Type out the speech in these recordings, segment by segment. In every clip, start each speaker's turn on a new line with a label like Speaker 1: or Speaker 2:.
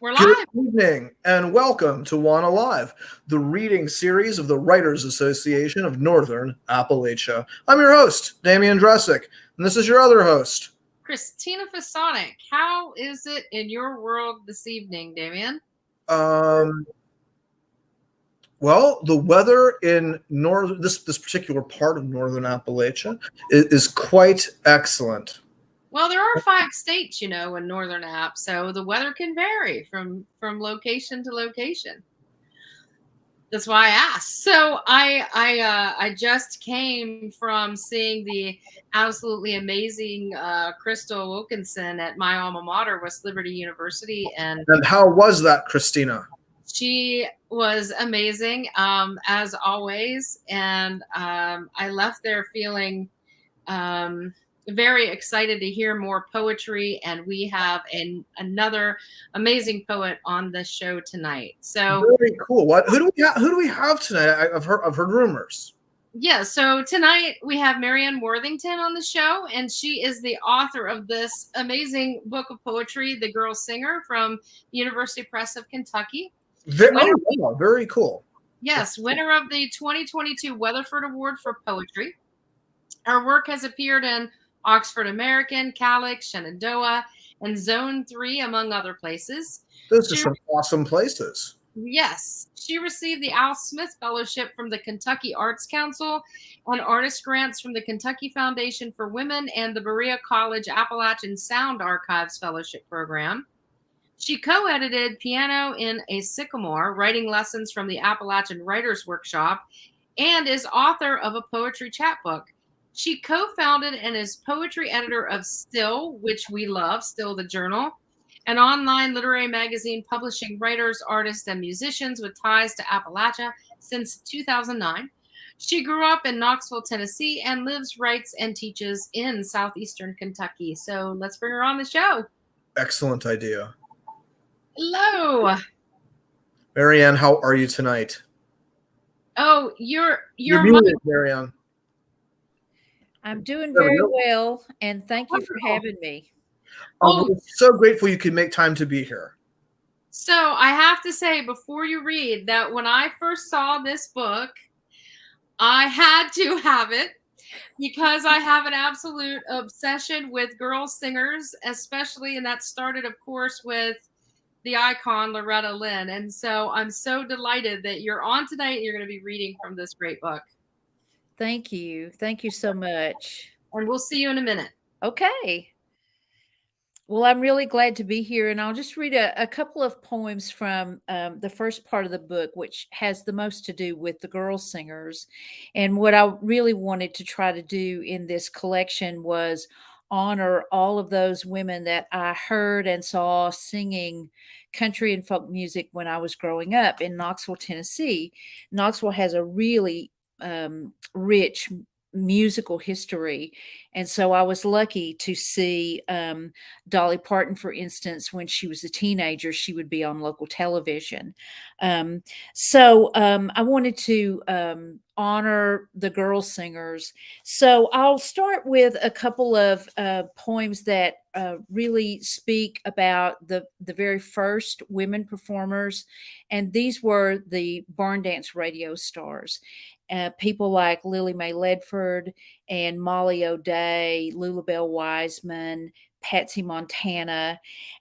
Speaker 1: We're
Speaker 2: Good
Speaker 1: live.
Speaker 2: evening and welcome to WANA Live, the reading series of the Writers Association of Northern Appalachia. I'm your host, Damian Dressick, and this is your other host,
Speaker 1: Christina Fasonic. How is it in your world this evening, Damian?
Speaker 2: Well, the weather in this particular part of Northern Appalachia is quite excellent.
Speaker 1: Well, there are 5 states, in Northern App, so the weather can vary from location to location. That's why I asked. So I just came from seeing the absolutely amazing Crystal Wilkinson at my alma mater, West Liberty University,
Speaker 2: And how was that, Christina?
Speaker 1: She was amazing, as always, and I left there feeling very excited to hear more poetry, and we have another amazing poet on the show tonight. So
Speaker 2: very cool. Who do we have tonight? I've heard rumors.
Speaker 1: Yeah, so tonight we have Marianne Worthington on the show, and she is the author of this amazing book of poetry, The Girl Singer, from University Press of Kentucky.
Speaker 2: Very cool.
Speaker 1: Yes, winner of the 2022 Weatherford Award for Poetry. Her work has appeared in Oxford American, CALYX, Shenandoah, and Zone 3, among other places.
Speaker 2: Those are some awesome places.
Speaker 1: Yes. She received the Al Smith Fellowship from the Kentucky Arts Council and artist grants from the Kentucky Foundation for Women and the Berea College Appalachian Sound Archives Fellowship Program. She co-edited Piano in a Sycamore, writing lessons from the Appalachian Writers Workshop, and is author of a poetry chapbook. She co-founded and is poetry editor of Still, which we love, Still the Journal, an online literary magazine publishing writers, artists, and musicians with ties to Appalachia since 2009. She grew up in Knoxville, Tennessee, and lives, writes, and teaches in southeastern Kentucky. So let's bring her on the show.
Speaker 2: Excellent idea.
Speaker 1: Hello.
Speaker 2: Marianne, how are you tonight?
Speaker 1: Oh, you're
Speaker 2: muted, Marianne.
Speaker 3: I'm doing very well, and thank you for having me.
Speaker 2: We're so grateful you could make time to be here.
Speaker 1: So I have to say, before you read, that when I first saw this book, I had to have it because I have an absolute obsession with girl singers, especially, and that started, of course, with the icon Loretta Lynn. And so I'm so delighted that you're on tonight and you're going to be reading from this great book.
Speaker 3: Thank you. Thank you so much.
Speaker 1: And we'll see you in a minute.
Speaker 3: Okay. Well, I'm really glad to be here, and I'll just read a couple of poems from the first part of the book, which has the most to do with the girl singers. And what I really wanted to try to do in this collection was honor all of those women that I heard and saw singing country and folk music when I was growing up in Knoxville, Tennessee. Knoxville has a really rich musical history. And so I was lucky to see Dolly Parton, for instance, when she was a teenager, she would be on local television. So I wanted to honor the girl singers. So I'll start with a couple of poems that really speak about the very first women performers. And these were the barn dance radio stars. People like Lily Mae Ledford and Molly O'Day, Lulabelle Wiseman, Patsy Montana.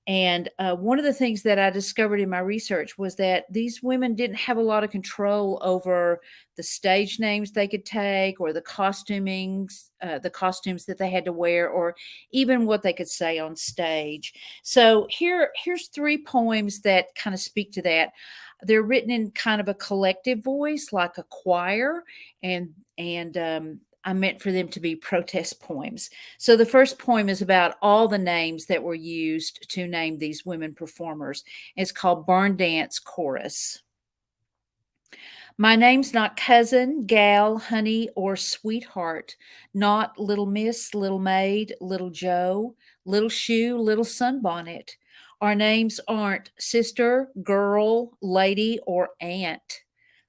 Speaker 3: And one of the things that I discovered in my research was that these women didn't have a lot of control over the stage names they could take, or the costumes that they had to wear, or even what they could say on stage. So here's 3 poems that kind of speak to that. They're written in kind of a collective voice, like a choir, and I meant for them to be protest poems. So the first poem is about all the names that were used to name these women performers. It's called Barn Dance Chorus. My name's not cousin, gal, honey, or sweetheart, not little miss, little maid, little Joe, little shoe, little sunbonnet. Our names aren't sister, girl, lady, or aunt.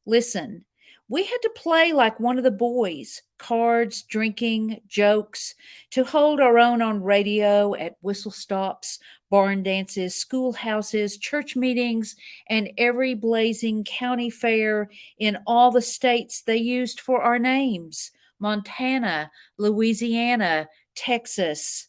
Speaker 3: Listen, we had to play like one of the boys, cards, drinking, jokes, to hold our own on radio at whistle stops, barn dances, schoolhouses, church meetings, and every blazing county fair in all the states they used for our names: Montana, Louisiana, Texas.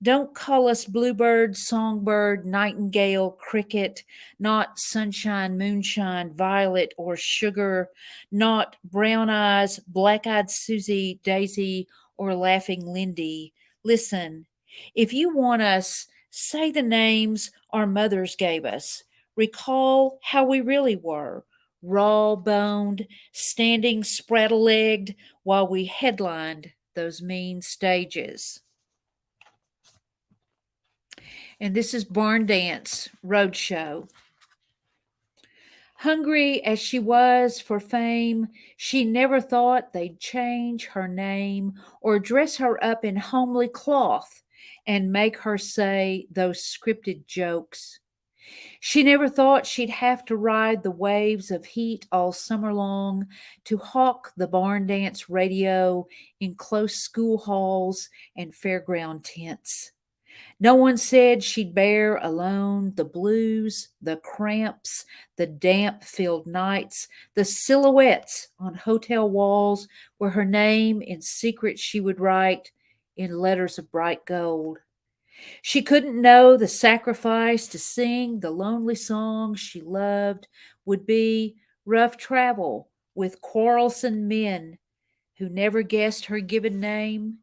Speaker 3: Don't call us bluebird, songbird, nightingale, cricket, not sunshine, moonshine, violet, or sugar, not brown eyes, black eyed Susie, Daisy, or laughing Lindy. Listen, if you want us, say the names our mothers gave us. Recall how we really were: raw boned, standing spraddle legged while we headlined those mean stages. And this is Barn Dance Roadshow. Hungry as she was for fame, she never thought they'd change her name or dress her up in homely cloth and make her say those scripted jokes. She never thought she'd have to ride the waves of heat all summer long to hawk the barn dance radio in close school halls and fairground tents. No one said she'd bear alone the blues, the cramps, the damp filled nights, the silhouettes on hotel walls where her name in secret she would write in letters of bright gold. She couldn't know the sacrifice to sing the lonely songs she loved would be rough travel with quarrelsome men who never guessed her given name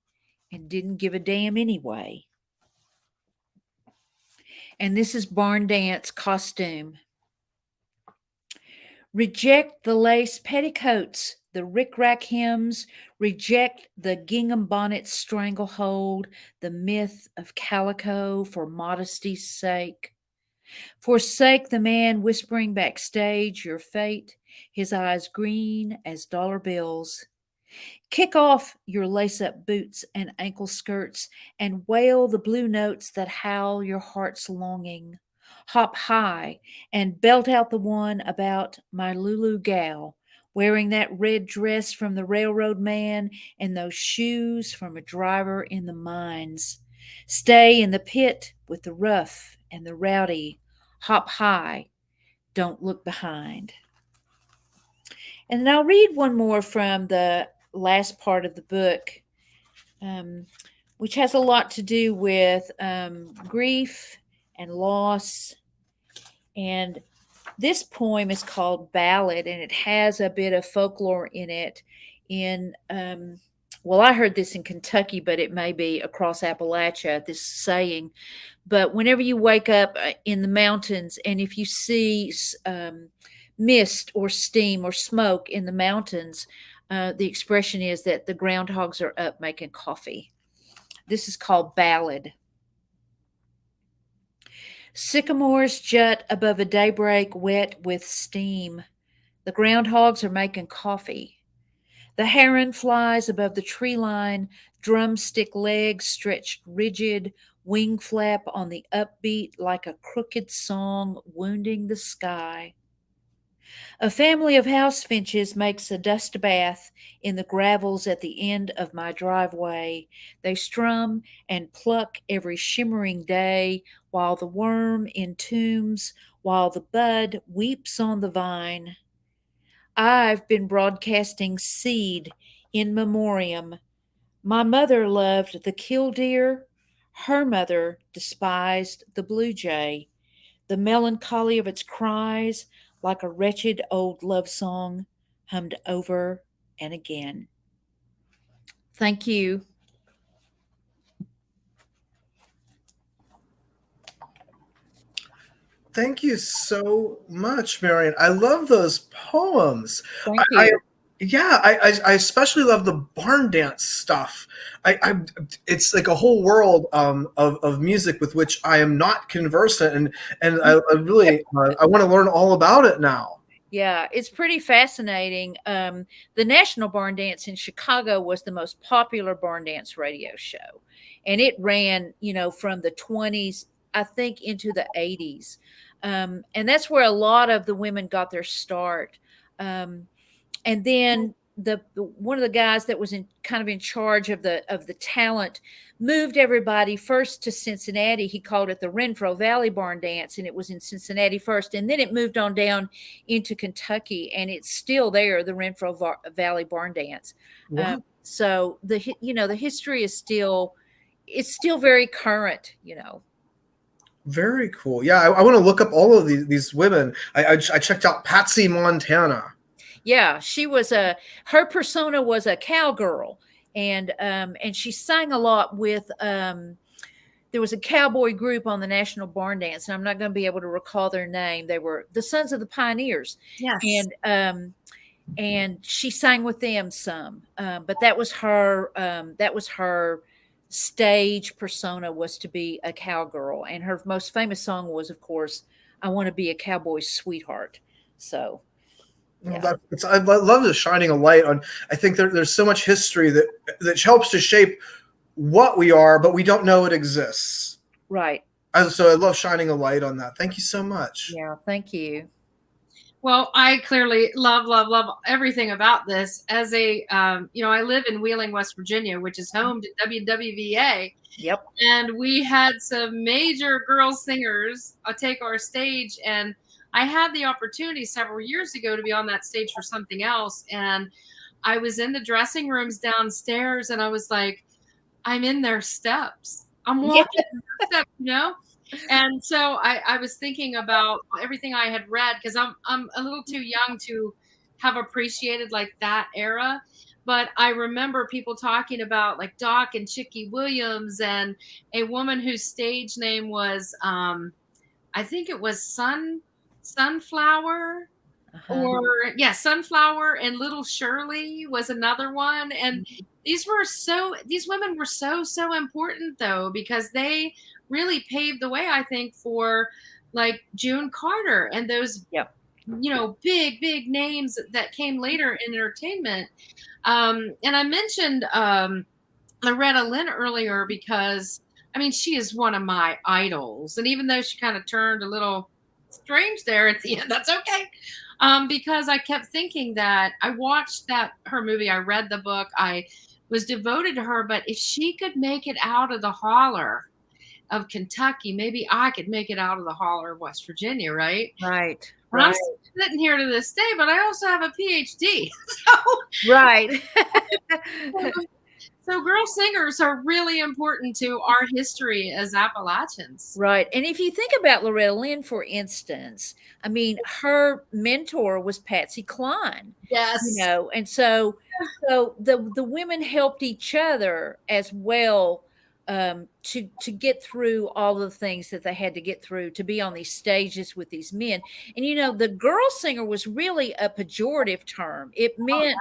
Speaker 3: and didn't give a damn anyway. And this is Barn Dance Costume. Reject the lace petticoats, the rick-rack hems, reject the gingham bonnet stranglehold, the myth of calico for modesty's sake. Forsake the man whispering backstage your fate, his eyes green as dollar bills. Kick off your lace-up boots and ankle skirts and wail the blue notes that howl your heart's longing. Hop high and belt out the one about my Lulu gal, wearing that red dress from the railroad man and those shoes from a driver in the mines. Stay in the pit with the rough and the rowdy. Hop high, don't look behind. And I'll read one more from the last part of the book, which has a lot to do with grief and loss. And this poem is called Ballad, and it has a bit of folklore in it. Well, I heard this in Kentucky, but it may be across Appalachia, this saying. But whenever you wake up in the mountains, and if you see mist or steam or smoke in the mountains, the expression is that the groundhogs are up making coffee. This is called Ballad. Sycamores jut above a daybreak wet with steam. The groundhogs are making coffee. The heron flies above the tree line, drumstick legs stretched rigid, wing flap on the upbeat like a crooked song wounding the sky. A family of house finches makes a dust bath in the gravels at the end of my driveway. They strum and pluck every shimmering day while the worm entombs, while the bud weeps on the vine. I've been broadcasting seed in memoriam. My mother loved the killdeer. Her mother despised the blue jay. The melancholy of its cries, like a wretched old love song, hummed over and again. Thank you.
Speaker 2: Thank you so much, Marianne. I love those poems.
Speaker 3: Thank you.
Speaker 2: I especially love the barn dance stuff. It's like a whole world of music with which I am not conversant, and I really I want to learn all about it now.
Speaker 3: Yeah, it's pretty fascinating. The National Barn Dance in Chicago was the most popular barn dance radio show, and it ran, from the 20s, I think, into the 80s. And that's where a lot of the women got their start. And then one of the guys that was in charge of the talent moved everybody first to Cincinnati. He called it the Renfro Valley Barn Dance, and it was in Cincinnati first, and then it moved on down into Kentucky, and it's still there, the Renfro Valley Barn Dance.
Speaker 2: Wow.
Speaker 3: So the history is still very current.
Speaker 2: Very cool. Yeah, I want to look up all of these women. I checked out Patsy Montana.
Speaker 3: Yeah, she was her persona was a cowgirl, and she sang a lot with there was a cowboy group on the National Barn Dance, and I'm not going to be able to recall their name. They were the Sons of the Pioneers.
Speaker 1: Yes.
Speaker 3: And she sang with them some, but that was her stage persona, was to be a cowgirl, and her most famous song was, of course, "I Want to Be a Cowboy's Sweetheart." So yeah.
Speaker 2: I love the shining a light on. I think there's so much history that helps to shape what we are, but we don't know it exists.
Speaker 3: Right.
Speaker 2: So I love shining a light on that. Thank you so much.
Speaker 3: Yeah, thank you.
Speaker 1: Well, I clearly love everything about this. As a, I live in Wheeling, West Virginia, which is home to WWVA.
Speaker 3: Yep.
Speaker 1: And we had some major girl singers take our stage, and I had the opportunity several years ago to be on that stage for something else. And I was in the dressing rooms downstairs, and I was like, I'm in their steps. I'm walking their steps, And so I was thinking about everything I had read, because I'm a little too young to have appreciated like that era. But I remember people talking about like Doc and Chicky Williams, and a woman whose stage name was, I think it was Sunflower, Sunflower, and Little Shirley was another one. And these women were so important, though, because they really paved the way, I think, for like June Carter and those, big names that came later in entertainment. And I mentioned Loretta Lynn earlier because, I mean, she is one of my idols. And even though she kind of turned a little strange there at the end, that's okay. Because I kept thinking that I watched her movie, I read the book, I was devoted to her, but if she could make it out of the holler of Kentucky, maybe I could make it out of the holler of West Virginia, right?
Speaker 3: Right.
Speaker 1: And I'm sitting here to this day, but I also have a PhD. So,
Speaker 3: right.
Speaker 1: So girl singers are really important to our history as Appalachians.
Speaker 3: Right. And if you think about Loretta Lynn, for instance, I mean, her mentor was Patsy Cline.
Speaker 1: Yes.
Speaker 3: And so the women helped each other as well, to get through all the things that they had to get through to be on these stages with these men. And the girl singer was really a pejorative term. It meant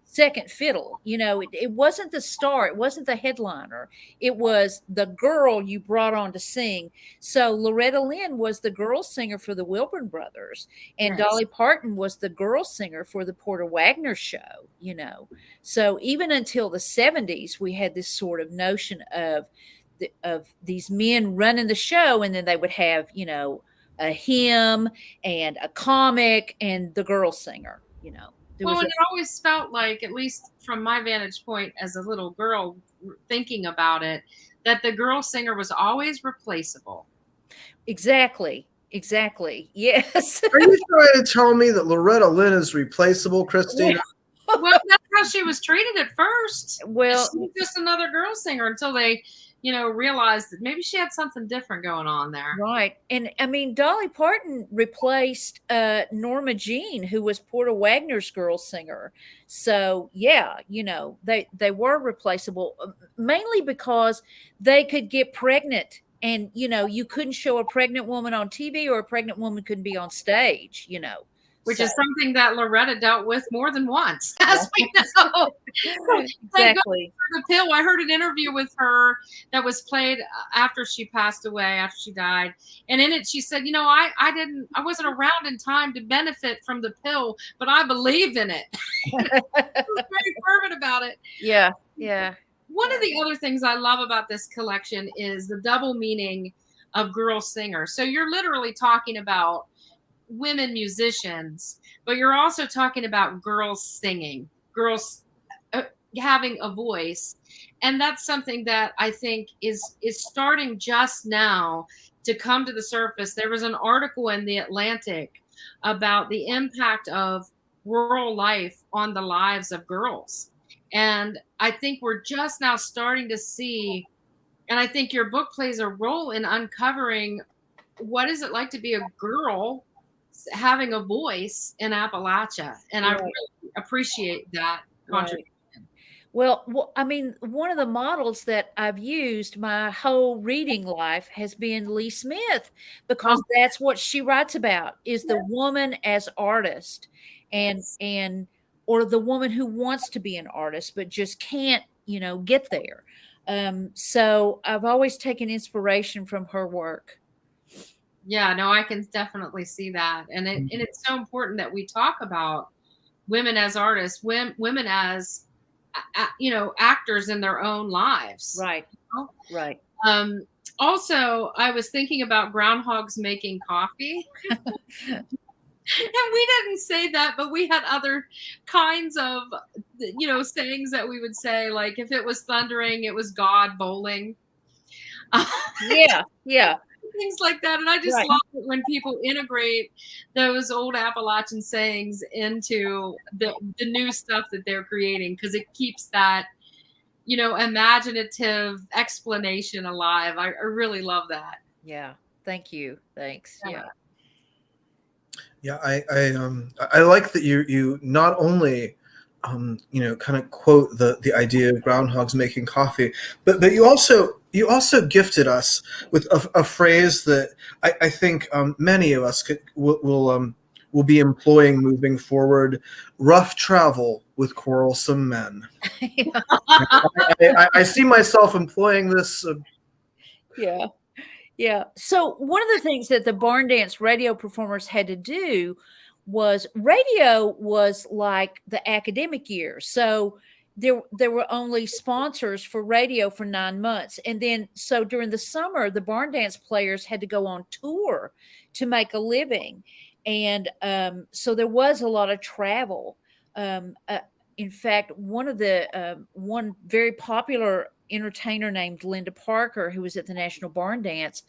Speaker 3: second fiddle. It wasn't the star, it wasn't the headliner, it was the girl you brought on to sing. So Loretta Lynn was the girl singer for the Wilburn Brothers, and
Speaker 1: Yes.
Speaker 3: Dolly Parton was the girl singer for the Porter Wagner show. So even until the 70s, we had this sort of notion of these men running the show, and then they would have a hymn and a comic and the girl singer.
Speaker 1: Well, and it always felt like, at least from my vantage point as a little girl thinking about it, that the girl singer was always replaceable.
Speaker 3: Exactly. Yes.
Speaker 2: Are you trying to tell me that Loretta Lynn is replaceable, Christina?
Speaker 1: Well, that's how she was treated at first.
Speaker 3: Well,
Speaker 1: she was just another girl singer until they, realized that maybe she had something different going on there.
Speaker 3: Right. And I mean, Dolly Parton replaced Norma Jean, who was Porter Wagner's girl singer. So yeah, they were replaceable, mainly because they could get pregnant, and you couldn't show a pregnant woman on TV, or a pregnant woman couldn't be on stage.
Speaker 1: Which is something that Loretta dealt with more than once, as we know.
Speaker 3: Exactly.
Speaker 1: The pill. I heard an interview with her that was played after she passed away, after she died, and in it she said, I wasn't around in time to benefit from the pill, but I believe in it. She was very fervent about it.
Speaker 3: Yeah.
Speaker 1: One of the other things I love about this collection is the double meaning of girl singers. So you're literally talking about women musicians, but you're also talking about girls singing, girls having a voice. And that's something that I think is starting just now to come to the surface. There was an article in the Atlantic about the impact of rural life on the lives of girls. And I think we're just now starting to see, and I think your book plays a role in uncovering what is it like to be a girl having a voice in Appalachia. And I really appreciate that contribution.
Speaker 3: Well, I mean, one of the models that I've used my whole reading life has been Lee Smith, because that's what she writes about, is the woman as artist, and or the woman who wants to be an artist but just can't, get there. So I've always taken inspiration from her work.
Speaker 1: Yeah, no, I can definitely see that. And it's so important that we talk about women as artists, women as actors in their own lives.
Speaker 3: Right. Right.
Speaker 1: Also, I was thinking about groundhogs making coffee. And we didn't say that, but we had other kinds of, sayings that we would say, like if it was thundering, it was God bowling.
Speaker 3: Yeah.
Speaker 1: Things like that. And I just love it when people integrate those old Appalachian sayings into the new stuff that they're creating, because it keeps that, imaginative explanation alive. I really love that.
Speaker 3: Yeah. Thank you. Thanks. Yeah.
Speaker 2: Yeah, I like that you not only kind of quote the idea of groundhogs making coffee, but you also gifted us with a phrase that I think many of us will be employing moving forward: rough travel with quarrelsome men. I see myself employing this.
Speaker 3: Yeah. So one of the things that the barn dance radio performers had to do was, radio was like the academic year. So there were only sponsors for radio for 9 months. And then, so during the summer, the barn dance players had to go on tour to make a living. And so there was a lot of travel. In fact, one very popular entertainer named Linda Parker, who was at the National Barn Dance,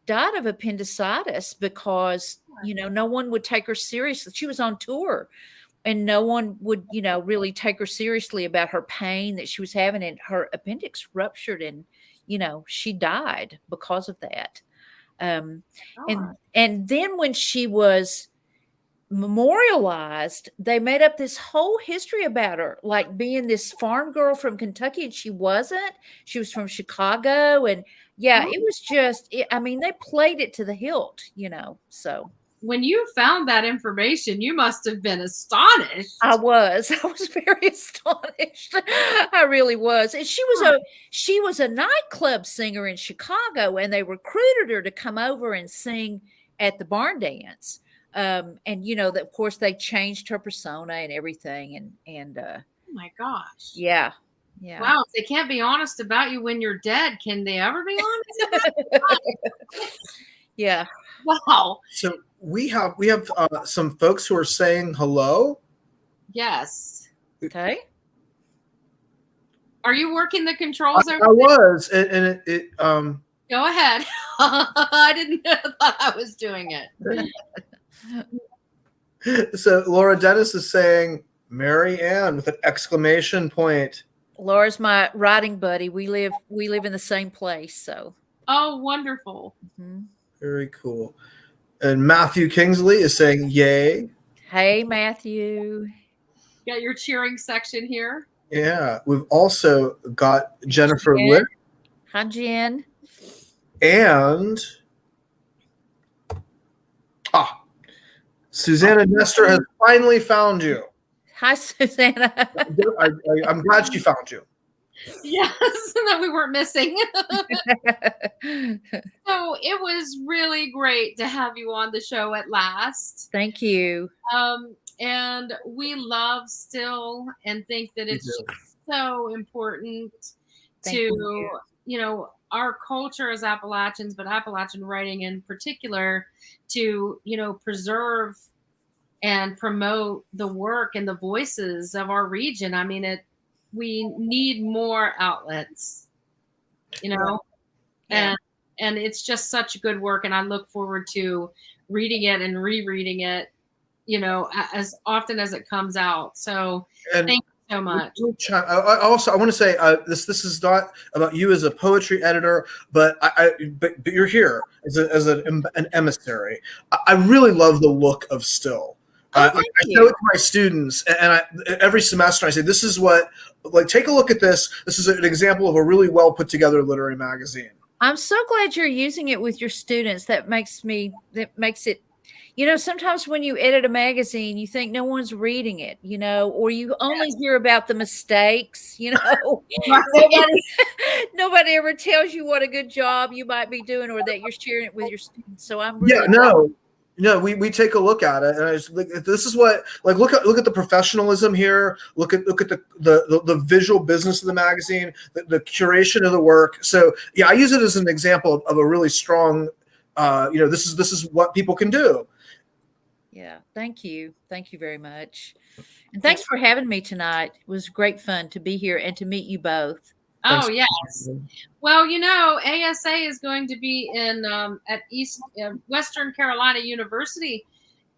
Speaker 3: died of appendicitis because, no one would take her seriously. She was on tour and no one would, really take her seriously about her pain that she was having, and her appendix ruptured, and, she died because of that. And then when she was memorialized, they made up this whole history about her, like being this farm girl from Kentucky, and she wasn't. She was from Chicago, and it was just, they played it to the hilt, so.
Speaker 1: When you found that information, you must have been astonished.
Speaker 3: I was very astonished. I really was. And she was a nightclub singer in Chicago, and they recruited her to come over and sing at the barn dance. And that, of course, they changed her persona and everything. And
Speaker 1: oh my gosh.
Speaker 3: Yeah.
Speaker 1: Wow. If they can't be honest about you when you're dead, can they ever be honest about you?
Speaker 3: Yeah.
Speaker 1: Wow.
Speaker 2: So we have some folks who are saying hello.
Speaker 1: Yes.
Speaker 3: Okay.
Speaker 1: Are you working the controls over
Speaker 2: I was, and it
Speaker 1: Go ahead. I didn't know that I was doing it.
Speaker 2: So Laura Dennis is saying Marianne with an exclamation point.
Speaker 3: Laura's my writing buddy. We live in the same place. So.
Speaker 1: Oh, wonderful.
Speaker 3: Mm-hmm.
Speaker 2: Very cool. And Matthew Kingsley is saying yay.
Speaker 3: Hey, Matthew.
Speaker 1: Got your cheering section here.
Speaker 2: Yeah. We've also got Jennifer Lick.
Speaker 3: Hi, Jen.
Speaker 2: And Susanna Nestor has finally found you.
Speaker 3: Hi, Susanna.
Speaker 2: I'm glad she found you.
Speaker 1: Yes, that we weren't missing. So it was really great to have you on the show at last.
Speaker 3: Thank you.
Speaker 1: And we love still and think that it's just so important to, our culture as Appalachians, but Appalachian writing in particular, to, preserve and promote the work and the voices of our region. I mean, we need more outlets, you know,
Speaker 3: Yeah.
Speaker 1: and it's just such good work. And I look forward to reading it and rereading it, you know, as often as it comes out. So
Speaker 2: And
Speaker 1: thank you so much.
Speaker 2: I want to say this is not about you as a poetry editor, but but you're here as an emissary. I really love the look of Still.
Speaker 3: Oh,
Speaker 2: I
Speaker 3: thank
Speaker 2: show it
Speaker 3: you.
Speaker 2: to my students, and every semester I say, "This is what, like, take a look at this. This is an example of a really well put together literary magazine."
Speaker 3: I'm so glad you're using it with your students. That makes it, you know, sometimes when you edit a magazine, you think no one's reading it, you know, or you only hear about the mistakes, you know. Nobody ever tells you what a good job you might be doing or that you're sharing it with your students. So I'm really
Speaker 2: No, we take a look at it, and I just, like, this is what, like, look at the professionalism here. Look at the visual business of the magazine, the curation of the work. So yeah, I use it as an example of a really strong, you know, this is what people can do.
Speaker 3: Yeah, thank you very much, and thanks for having me tonight. It was great fun to be here and to meet you both.
Speaker 1: Oh, yes. Well, you know, ASA is going to be in at Western Carolina University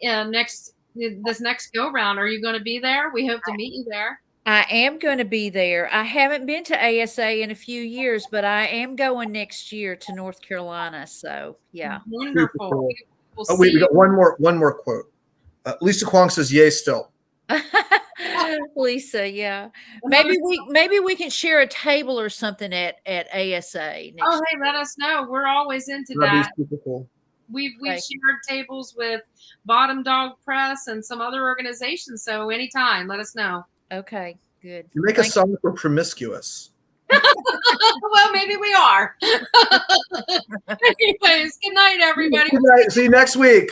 Speaker 1: this next go round. Are you going to be there? We hope to meet you there.
Speaker 3: I am going to be there. I haven't been to ASA in a few years, but I am going next year to North Carolina. So yeah,
Speaker 1: wonderful.
Speaker 2: Cool.
Speaker 1: We'll
Speaker 2: Oh, wait, we
Speaker 1: see
Speaker 2: got one more quote. Lisa Kwong says, "Yay, Still."
Speaker 3: Lisa, yeah. Maybe we can share a table or something at ASA next
Speaker 1: Oh, hey, let us know. We're always into that.
Speaker 2: That'd be super cool.
Speaker 1: We've shared tables with Bottom Dog Press and some other organizations. So anytime, let us know.
Speaker 3: Okay, good.
Speaker 2: You make a song for promiscuous.
Speaker 1: Well, maybe we are. Anyways, good night, everybody.
Speaker 2: Good night. See you next week.